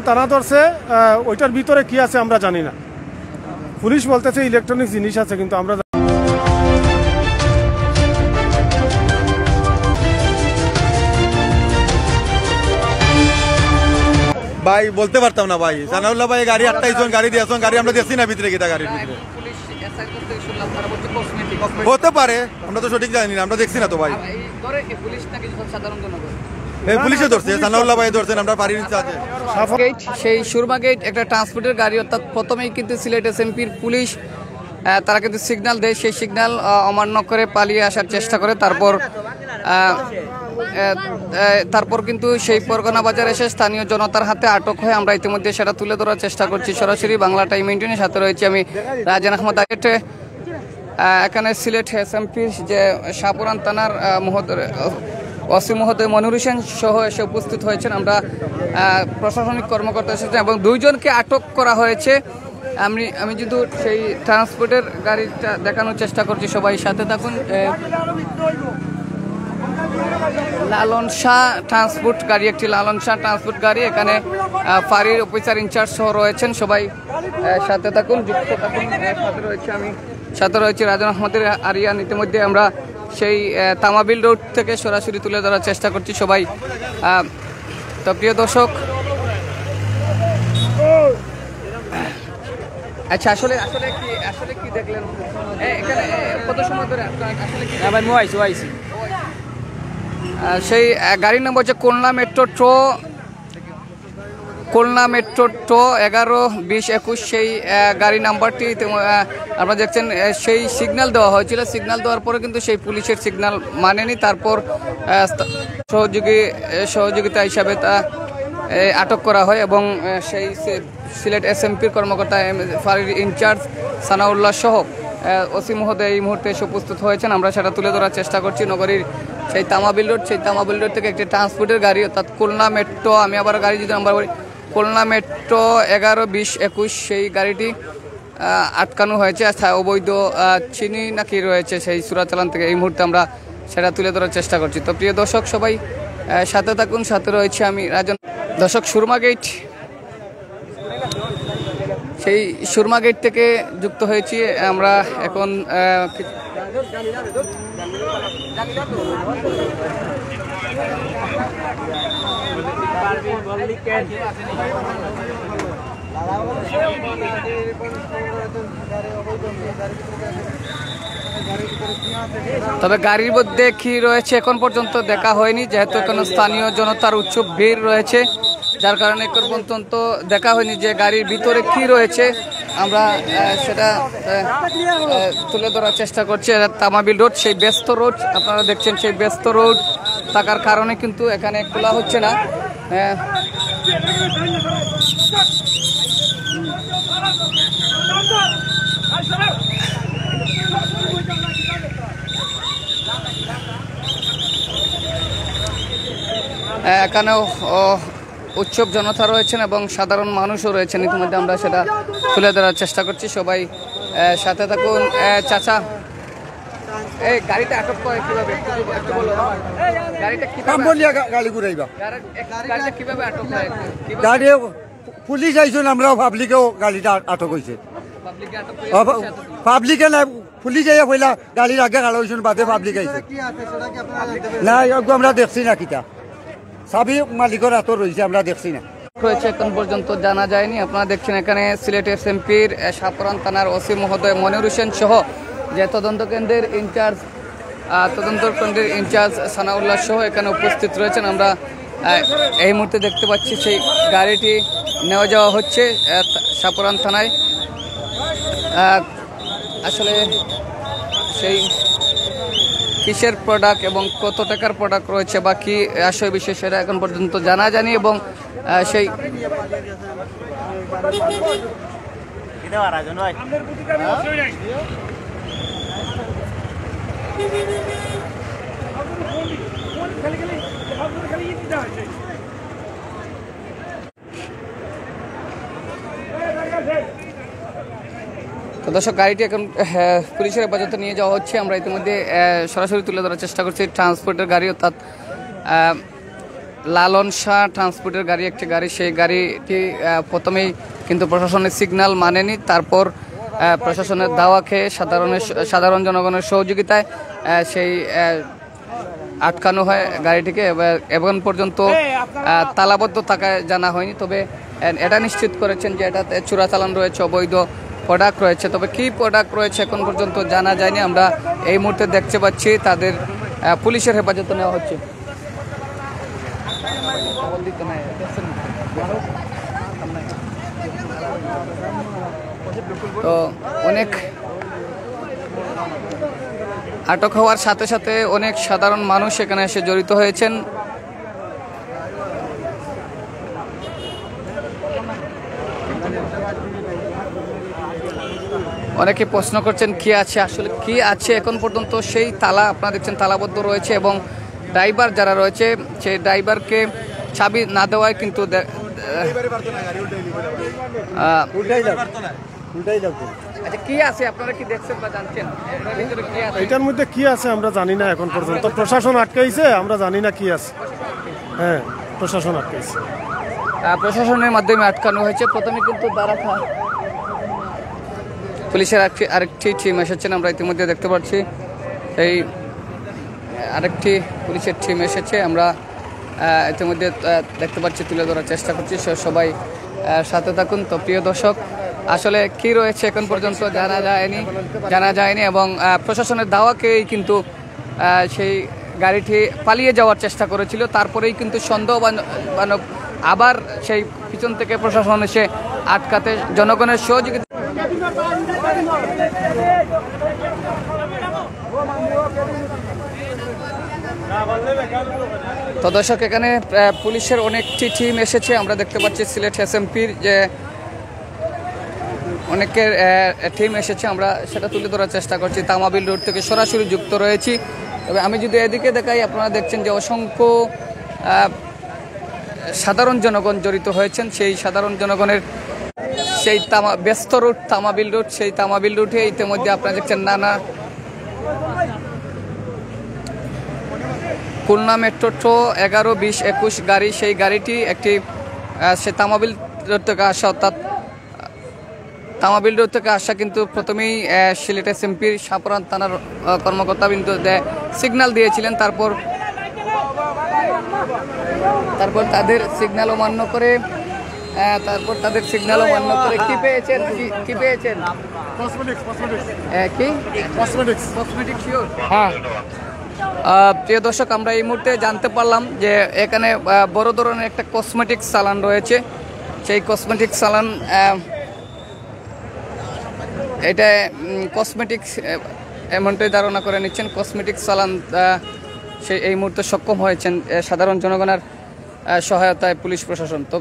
তারা ধরছে, ওইটার ভিতরে কি আছে আমরা জানি না। পুলিশ বলতেছে ইলেকট্রনিক জিনিস আছে, কিন্তু আমরা ভাই বলতে পারতাম না ভাই। সানাউল্লাহ ভাই গাড়ি 28 জন গাড়ি দিয়েছেন, গাড়ি আমরা দেখছি না ভিতরে কিটা গাড়ির ভিতরে হতে পারে, আমরা তো সঠিক জানি না, আমরা দেখছি না তো ভাই। পুলিশে ধরছে, সানাউল্লাহ ভাই ধরছেন, আমরা পারি নিতে আছে। সেই সুরমা গেট একটা ট্রান্সপোর্টের গাড়ি, অর্থাৎ প্রথমেই কিন্তু সিলেট এসএমপির পুলিশ তারা কিন্তু সিগন্যাল দেয়, সেই সিগন্যাল অমান্য করে পালিয়ে আসার চেষ্টা করে। তারপর কিন্তু সেই পরগনা বাজার এসে স্থানীয় জনতার হাতে আটক হয়ে আমরা ইতিমধ্যে সেটা তুলে ধরার চেষ্টা করছি। সরাসরি বাংলা টাইম ইন্ডিয়ানের সাথে রয়েছে আমি রাজান আহমদ। এখানে সিলেট এসএমপির যে শাহপুরান থানার ওসি মহোদয় মনির হোসেন সহ এসে উপস্থিত হয়েছেন। আমরা প্রশাসনিক কর্মকর্তা এসেছেন এবং দুইজনকে আটক করা হয়েছে। আমি যদি সেই ট্রান্সপোর্টের গাড়িটা দেখানোর চেষ্টা করছি, সবাই সাথে থাকুন। লালন শাহ ট্রান্সপোর্ট গাড়ি, একটি লালন শাহ ট্রান্সপোর্ট গাড়ি। এখানে ফাঁড়ির অফিসার ইনচার্জ সহ রয়েছেন, সবাই সাথে থাকুন, যুক্ত থাকুন। সাথে রয়েছে রাজন আহমদের আরিয়ান। ইতিমধ্যে আমরা সেই তামাবিল রোড থেকে সরাসরি তুলে ধরার চেষ্টা করছি সবাই। তো প্রিয় দর্শক, আচ্ছা আসলে কি দেখলেন এখানে কত সময় ধরে আসলে কি সেই গাড়ির নাম হচ্ছে খুলনা মেট্রো ট্রো 11-20-21। সেই গাড়ি নাম্বারটি আপনারা দেখছেন, সেই সিগন্যাল দেওয়া হয়েছিল। সিগন্যাল দেওয়ার পরে কিন্তু সেই পুলিশের সিগন্যাল মানেনি। তারপর সহযোগিতা হিসাবে তা আটক করা হয় এবং সেই সিলেট এসএমপির কর্মকর্তা ফাঁড়ির ইনচার্জ সানাউল্লাহ সহ ওসি মহোদয় এই মুহূর্তে এসে উপস্থিত হয়েছেন। আমরা সেটা তুলে ধরার চেষ্টা করছি। নগরীর সেই তামাবিল রোড থেকে একটি ট্রান্সপোর্টের গাড়ি, অর্থাৎ খুলনা মেট্রো, আমি আবার গাড়ি যদি নাম্বার বলি, খুলনা মেট্রো 11-20-21, সেই গাড়িটি আটকানো হয়েছে। অবৈধ চিনি নাকি রয়েছে সেই চোরাচালান থেকে। এই মুহূর্তে আমরা সেটা তুলে ধরার চেষ্টা করছি। তো প্রিয় দর্শক, সবাই সাথে থাকুন, সাথে রয়েছে আমি রাজন। দর্শক, সুরমা গেট, সেই সুরমা গেট থেকে যুক্ত হয়েছি আমরা এখন। তবে গাড়ির মধ্যে কি রয়েছে এখন পর্যন্ত দেখা হয়নি, যেহেতু এখন স্থানীয় জনতার উৎসব ভিড় রয়েছে, যার কারণে এখন পর্যন্ত দেখা হয়নি যে গাড়ির ভিতরে কি রয়েছে। আমরা সেটা তুলে ধরার চেষ্টা করছি। তামাবিল রোড, সেই ব্যস্ত রোড আপনারা দেখছেন, সেই ব্যস্ত রোড থাকার কারণে কিন্তু এখানে খোলা হচ্ছে না। এখানেও উৎসব জনতা রয়েছেন এবং সাধারণ মানুষও রয়েছেন। ইতিমধ্যে আমরা সেটা তুলে ধরার চেষ্টা করছি, সবাই সাথে থাকুন। চাচা, এই গাড়িটা আটক করে কিভাবে একটু বলো। গাড়িটা কিভাবে আটক হয়? গাড়ি পুলিশ আইসুন, আমরাও পাবলিকেও গাড়িটা আটক হয়েছে। পাবলিকে না, পুলিশ আইয়া পয়লা গাড়ির আগে গাড়া হয়েছেন, বাদে পাবলিক আইছে না, আমরা দেখছি না কিটা সাবি মালিকের হাতও রয়েছে, আমরা দেখছি না রয়েছে এখন পর্যন্ত জানা যায়নি। আপনারা দেখছেন এখানে সিলেট এসএমপির শাহপুরান থানার ওসি মহোদয় মনির হোসেন সহ যে তদন্ত কেন্দ্রের ইনচার্জ সানাউল্লাহ সহ এখানে উপস্থিত রয়েছেন। আমরা এই মুহূর্তে দেখতে পাচ্ছি সেই গাড়িটি নেওয়া যাওয়া হচ্ছে শাহপুরান থানায়। আসলে সেই কিসের প্রোডাক্ট এবং কত টাকার প্রোডাক্ট রয়েছে বা কি আসল বিষয় সেটা এখন পর্যন্ত জানা যায়নি। এবং সেই তো দর্শক, গাড়িটি এখন পুলিশের হেফাজতে নিয়ে যাওয়া হচ্ছে। আমরা ইতিমধ্যে সরাসরি তুলে ধরার চেষ্টা করছি ট্রান্সপোর্টের গাড়ি, অর্থাৎ লালন শাহ ট্রান্সপোর্টের গাড়ি, একটি গাড়ি, সেই গাড়িটি প্রথমেই কিন্তু প্রশাসনের সিগন্যাল মানেনি, তারপর প্রশাসনের দাওয়া খেয়ে সাধারণ জনগণের সহযোগিতায় সেই আটকানো হয় গাড়িটিকে। এখন পর্যন্ত তালাবদ্ধ থাকায় জানা হয়নি, তবে এটা নিশ্চিত করেছেন যে এটাতে চোরাচালান রয়েছে, অবৈধ প্রোডাক্ট রয়েছে। তবে কি প্রোডাক্ট রয়েছে এখন পর্যন্ত জানা যায়নি। আমরা এই মুহূর্তে দেখতে পাচ্ছি তাদের পুলিশের হেফাজতে নেওয়া হচ্ছে। তো অনেক আটক হওয়ার সাথে সাথে অনেক সাধারণ মানুষ এখানে এসে জড়িত হয়েছেন। অনেকে প্রশ্ন করছেন কি আছে, আসলে কি আছে এখন পর্যন্ত সেই তালা আপনারা দেখছেন তালাবদ্ধ রয়েছে, এবং ড্রাইভার যারা রয়েছে সেই ড্রাইভারকে চাবি না দেওয়ায় কিন্তু আচ্ছা কি আছে আপনারা কি দেখছেন বা জানছেন কি আছে? এটার মধ্যে কি আছে আমরা জানি না এখন পর্যন্ত। প্রশাসন আটকাইছে, আমরা জানি না কি আছে। হ্যাঁ, প্রশাসন আটকাইছে, প্রশাসনের মাধ্যমে আটকানো হয়েছে। প্রথমে কিন্তু দাঁড়াখা পুলিশের আরেকটি টিম এসেছেন, আমরা ইতিমধ্যে দেখতে পাচ্ছি এই আরেকটি পুলিশের টিম এসেছে, আমরা ইতিমধ্যে দেখতে পাচ্ছি, তুলে ধরার চেষ্টা করছি। সবাই সাথে থাকুন। তো প্রিয় দর্শক, আসলে কি রয়েছে এখন পর্যন্ত জানা যায়নি এবং প্রশাসনের দাওয়াকেই কিন্তু সেই গাড়িটি পালিয়ে যাওয়ার চেষ্টা করেছিল, তারপরেই কিন্তু সন্দেহবানক আবার সেই পিছন থেকে প্রশাসন এসে আটকাতে জনগণের সহযোগিতা। তো দর্শক, এখানে পুলিশের অনেকটি টিম এসেছে, আমরা দেখতে পাচ্ছি সিলেট এসএমপির যে অনেকের টিম এসেছে, আমরা সেটা তুলে ধরার চেষ্টা করছি। তামাবিল রোড থেকে সরাসরি যুক্ত রয়েছি। তবে আমি যদি এদিকে দেখাই, আপনারা দেখছেন যে অসংখ্য সাধারণ জনগণ জড়িত হয়েছেন। সেই সাধারণ জনগণের সেই ব্যস্ত রুট তামাবিল রোড, সেই তামাবিল রুটে ইতিমধ্যে আপনারা দেখছেন নানা খুলনা মেট্রো 11, 20, 21 গাড়ি, সেই গাড়িটি একটি সে তামাবিল রোড থেকে আসা, অর্থাৎ তামাবিল রোড থেকে আসা কিন্তু প্রথমেই সিলেট এসএমপির শাহপুরান থানার কর্মকর্তা বিন্দু সিগন্যাল দিয়েছিলেন, তারপর তাদের সিগন্যাল অমান্য করে কি পেয়েছেন প্রিয় দর্শক, আমরা এই মুহূর্তে জানতে পারলাম যে এখানে বড় ধরনের একটা কসমেটিক্স চালান রয়েছে। সেই কসমেটিক্স চালান, এটা কসমেটিক্স এমনটাই ধারণা করে নিচ্ছেন। কসমেটিক্স চালান সেই এই মুহূর্তে সক্ষম হয়েছেন সাধারণ জনগণের সহায়তায় পুলিশ প্রশাসন। তো